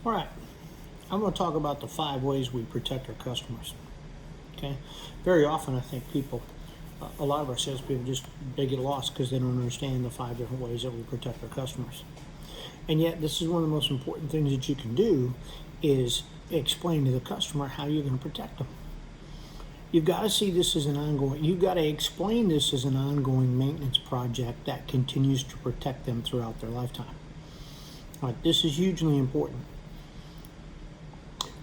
All right, I'm going to talk about the 5 ways we protect our customers. Okay, very often I think a lot of our salespeople they get lost because they don't understand the 5 different ways that we protect our customers. And yet, this is one of the most important things that you can do is explain to the customer how you're going to protect them. You've got to see this as an ongoing. You've got to explain this as an ongoing maintenance project that continues to protect them throughout their lifetime. All right, this is hugely important.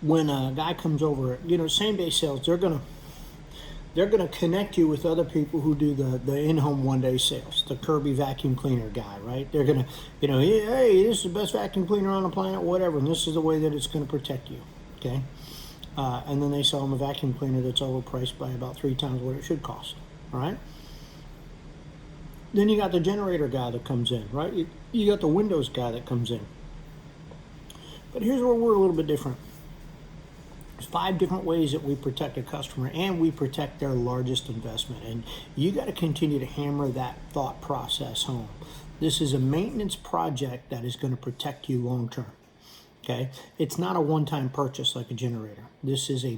When a guy comes over, same day sales, they're gonna connect you with other people who do the in-home 1 day sales. The Kirby vacuum cleaner guy, right? They're gonna, hey, this is the best vacuum cleaner on the planet, whatever, and this is the way that it's gonna protect you, okay? And then they sell them a vacuum cleaner that's overpriced by about 3 times what it should cost, all right? Then you got the generator guy that comes in, right? You got the Windows guy that comes in. But here's where we're a little bit different. There's 5 different ways that we protect a customer, and we protect their largest investment. And you got to continue to hammer that thought process home. This is a maintenance project that is going to protect you long term. Okay, it's not a one-time purchase like a generator. This is a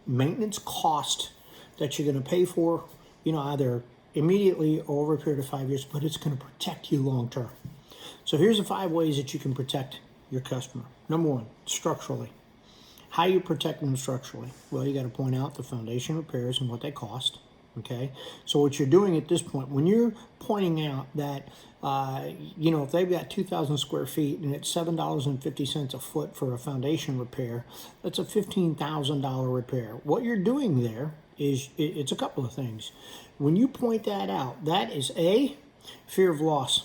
maintenance cost that you're going to pay for, either immediately or over a period of 5 years, but it's going to protect you long term. So here's the 5 ways that you can protect your customer. Number 1, structurally. How you protect them structurally? Well, you got to point out the foundation repairs and what they cost. Okay, so what you're doing at this point, when you're pointing out that, if they've got 2,000 square feet and it's $7.50 a foot for a foundation repair, that's a $15,000 repair. What you're doing there is it's a couple of things. When you point that out, that is fear of loss.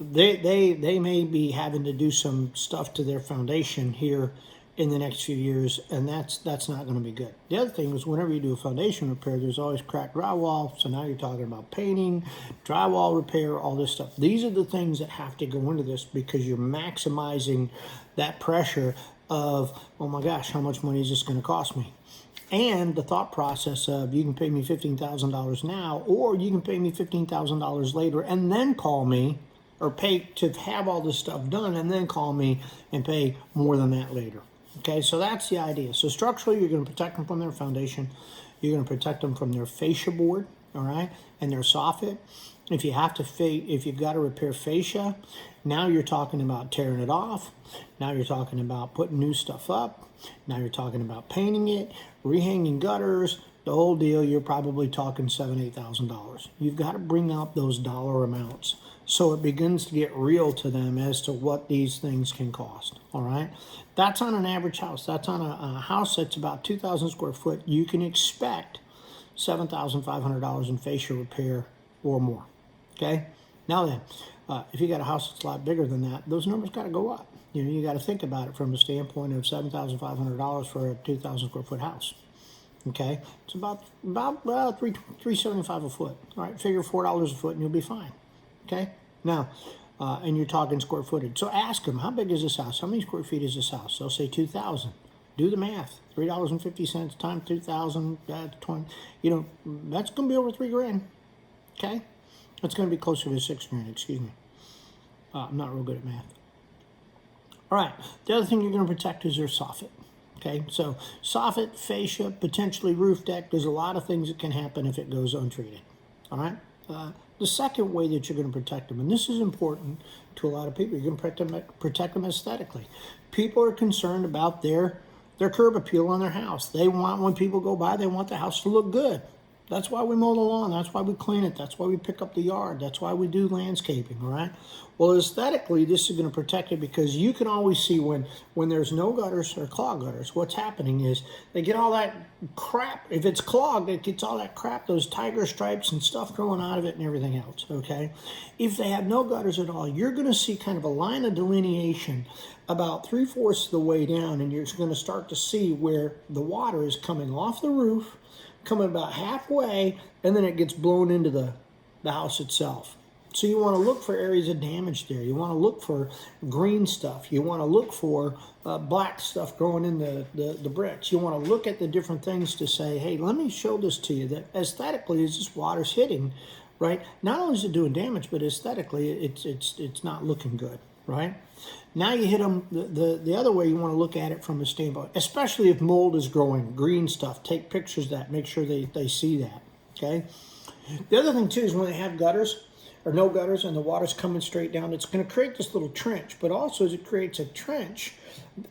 They may be having to do some stuff to their foundation here in the next few years, and that's not going to be good. The other thing is, whenever you do a foundation repair, there's always cracked drywall, so now you're talking about painting, drywall repair, all this stuff. These are the things that have to go into this because you're maximizing that pressure of, oh my gosh, how much money is this going to cost me? And the thought process of, you can pay me $15,000 now, or you can pay me $15,000 later and then call me, or pay to have all this stuff done and then call me and pay more than that later. Okay, so that's the idea. So structurally, you're going to protect them from their foundation. You're going to protect them from their fascia board, all right, and their soffit. If you've got to repair fascia, now you're talking about tearing it off. Now you're talking about putting new stuff up. Now you're talking about painting it, rehanging gutters, the whole deal. You're probably talking $7,000, $8,000. You've got to bring up those dollar amounts so it begins to get real to them as to what these things can cost. All right, that's on an average house. That's on a house that's about 2,000 square foot. You can expect $7,500 in fascia repair or more. Okay, now then, if you got a house that's a lot bigger than that, those numbers got to go up. You got to think about it from the standpoint of $7,500 for a 2,000 square foot house. Okay, it's about $375 a foot. All right, figure $4 a foot and you'll be fine. Okay, now, and you're talking square footage. So ask them, how big is this house? How many square feet is this house? They'll say 2,000. Do the math. $3.50 times 2,000, 20. That's going to be over $3,000. Okay, that's going to be closer to $6,000. Excuse me. I'm not real good at math. All right. The other thing you're going to protect is your soffit. Okay, so soffit, fascia, potentially roof deck. There's a lot of things that can happen if it goes untreated. All right. The second way that you're going to protect them, and this is important to a lot of people, you're going to protect them aesthetically. People are concerned about their curb appeal on their house. They want, when people go by, they want the house to look good. That's why we mow the lawn. That's why we clean it. That's why we pick up the yard. That's why we do landscaping, all right? Well, aesthetically, this is going to protect it because you can always see when there's no gutters or clogged gutters, what's happening is they get all that crap. If it's clogged, it gets all that crap, those tiger stripes and stuff growing out of it and everything else, okay? If they have no gutters at all, you're going to see kind of a line of delineation about 3/4 of the way down, and you're going to start to see where the water is coming off the roof, coming about halfway, and then it gets blown into the house itself. So you want to look for areas of damage there. You want to look for green stuff. You want to look for black stuff growing in the bricks. You want to look at the different things to say, hey, let me show this to you that aesthetically as this water's hitting, right? Not only is it doing damage, but aesthetically it's not looking good. right? Now you hit them the other way. You want to look at it from a standpoint, especially if mold is growing, green stuff. Take pictures of that. Make sure they see that, okay? The other thing too is when they have gutters or no gutters and the water's coming straight down, it's going to create this little trench. But also as it creates a trench,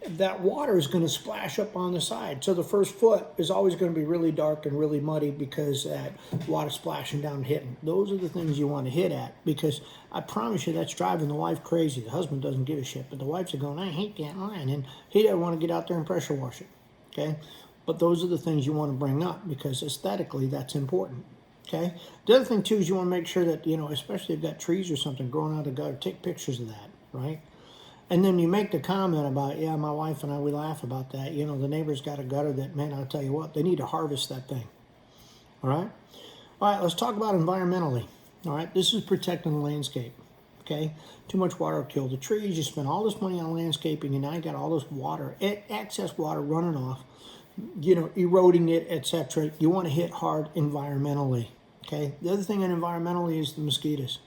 that water is going to splash up on the side. So the first foot is always going to be really dark and really muddy because that water splashing down and hitting. Those are the things you want to hit at, because I promise you that's driving the wife crazy. The husband doesn't give a shit, but the wife's are going, I hate that line, and he doesn't want to get out there and pressure wash it, okay? But those are the things you want to bring up because aesthetically that's important. Okay. The other thing too is you want to make sure that, especially if you've got trees or something growing out of the gutter, take pictures of that, right? And then you make the comment about, yeah, my wife and I, we laugh about that. The neighbor's got a gutter that, man, I'll tell you what, they need to harvest that thing. All right. All right. Let's talk about environmentally. All right. This is protecting the landscape. Okay. Too much water will kill the trees. You spend all this money on landscaping and now you got all this water, excess water running off, eroding it, etc. You want to hit hard environmentally. Okay. The other thing on environmentally is the mosquitoes.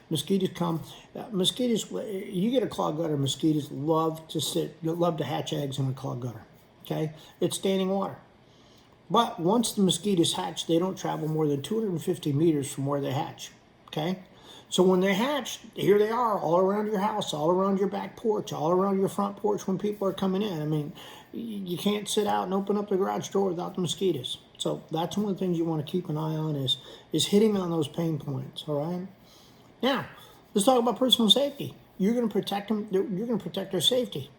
Mosquitoes come. You get a clogged gutter. Mosquitoes love to hatch eggs in a clogged gutter. Okay. It's standing water. But once the mosquitoes hatch, they don't travel more than 250 meters from where they hatch. Okay. So when they hatch, here they are all around your house, all around your back porch, all around your front porch when people are coming in. I mean, you can't sit out and open up the garage door without the mosquitoes. So that's one of the things you want to keep an eye on is hitting on those pain points, all right? Now, let's talk about personal safety. You're going to protect them. You're going to protect their safety.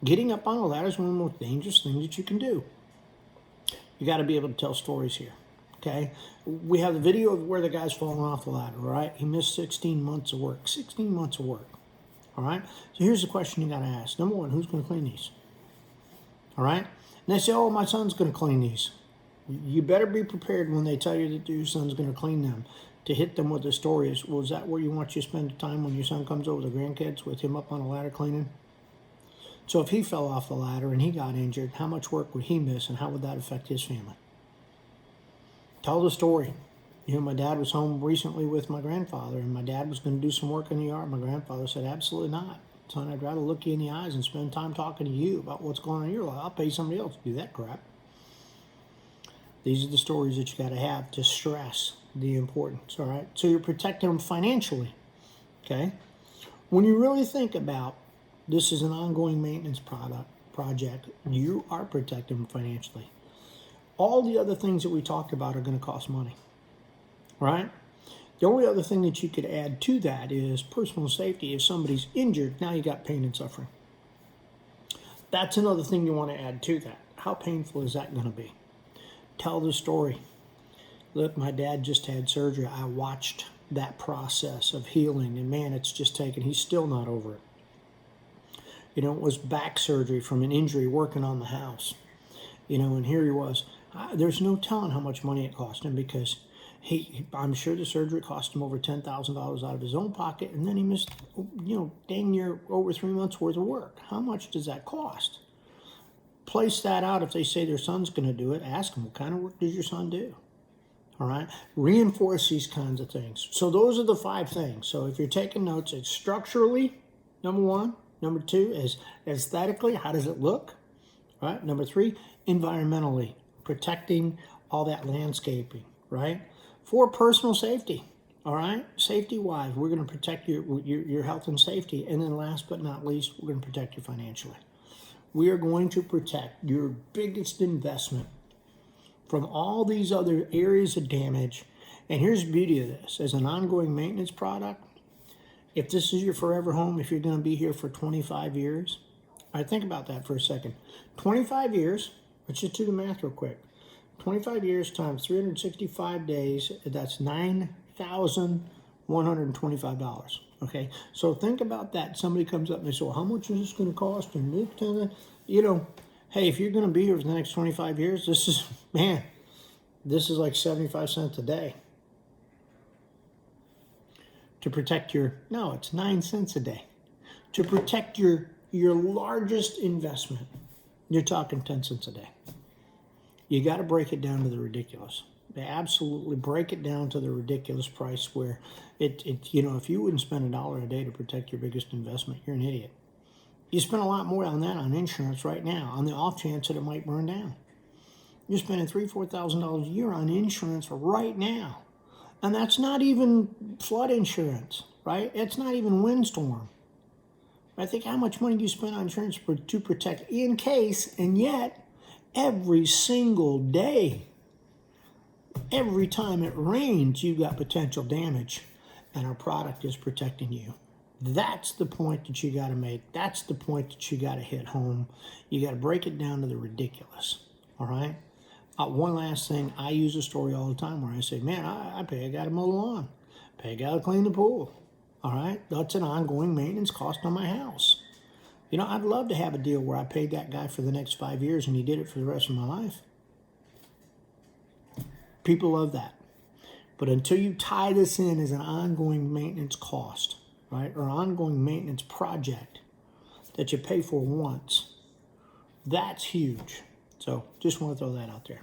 Getting up on a ladder is one of the most dangerous things that you can do. You got to be able to tell stories here, okay? We have the video of where the guy's falling off the ladder, all right? He missed 16 months of work. 16 months of work, all right? So here's the question you got to ask. Number one, who's going to clean these? All right? And they say, oh, my son's going to clean these. You better be prepared when they tell you that your son's going to clean them to hit them with the stories. Well, is that where you want you to spend the time when your son comes over, the grandkids, with him up on a ladder cleaning? So if he fell off the ladder and he got injured, how much work would he miss and how would that affect his family? Tell the story. My dad was home recently with my grandfather and my dad was going to do some work in the yard. My grandfather said, absolutely not. Son, I'd rather look you in the eyes and spend time talking to you about what's going on in your life. I'll pay somebody else to do that crap. These are the stories that you got to have to stress the importance, all right? So you're protecting them financially, okay? When you really think about this is an ongoing maintenance project, you are protecting them financially. All the other things that we talked about are going to cost money, right? The only other thing that you could add to that is personal safety. If somebody's injured, now you got pain and suffering. That's another thing you want to add to that. How painful is that going to be? Tell the story. Look, my dad just had surgery. I watched that process of healing, and man, it's just he's still not over it. It was back surgery from an injury working on the house. And here he was. There's no telling how much money it cost him because I'm sure the surgery cost him over $10,000 out of his own pocket, and then he missed, dang near over 3 months worth of work. How much does that cost? Place that out. If they say their son's going to do it, ask them, what kind of work does your son do? All right? Reinforce these kinds of things. So those are the 5 things. So if you're taking notes, it's structurally, number 1. Number 2 is aesthetically, how does it look? All right? Number 3, environmentally, protecting all that landscaping, right? 4, personal safety. All right? Safety-wise, we're going to protect your health and safety. And then last but not least, we're going to protect you financially. We are going to protect your biggest investment from all these other areas of damage. And here's the beauty of this. As an ongoing maintenance product, if this is your forever home, if you're going to be here for 25 years, all right, think about that for a second. 25 years, let's just do the math real quick. 25 years times 365 days, that's $9,125. Okay, so think about that. Somebody comes up and they say, well, how much is this going to cost? And hey, if you're going to be here for the next 25 years, this is like 75 cents a day. To protect it's 9 cents a day. To protect your largest investment, you're talking 10 cents a day. You got to break it down to the ridiculous. They absolutely break it down to the ridiculous price where if you wouldn't spend $1 a day to protect your biggest investment, you're an idiot. You spend a lot more on that on insurance right now, on the off chance that it might burn down. You're spending $3,000-$4,000 a year on insurance right now. And that's not even flood insurance, right? It's not even windstorm. I think how much money do you spend on insurance to protect in case, and yet every single day, every time it rains, you've got potential damage, and our product is protecting you. That's the point that you got to make. That's the point that you got to hit home. You got to break it down to the ridiculous, all right? One last thing, I use a story all the time where I say, man, I pay a guy to mow the lawn, pay a guy to clean the pool, all right? That's an ongoing maintenance cost on my house. You know, I'd love to have a deal where I paid that guy for the next 5 years and he did it for the rest of my life. People love that. But until you tie this in as an ongoing maintenance cost, right, or ongoing maintenance project that you pay for once, that's huge. So just want to throw that out there.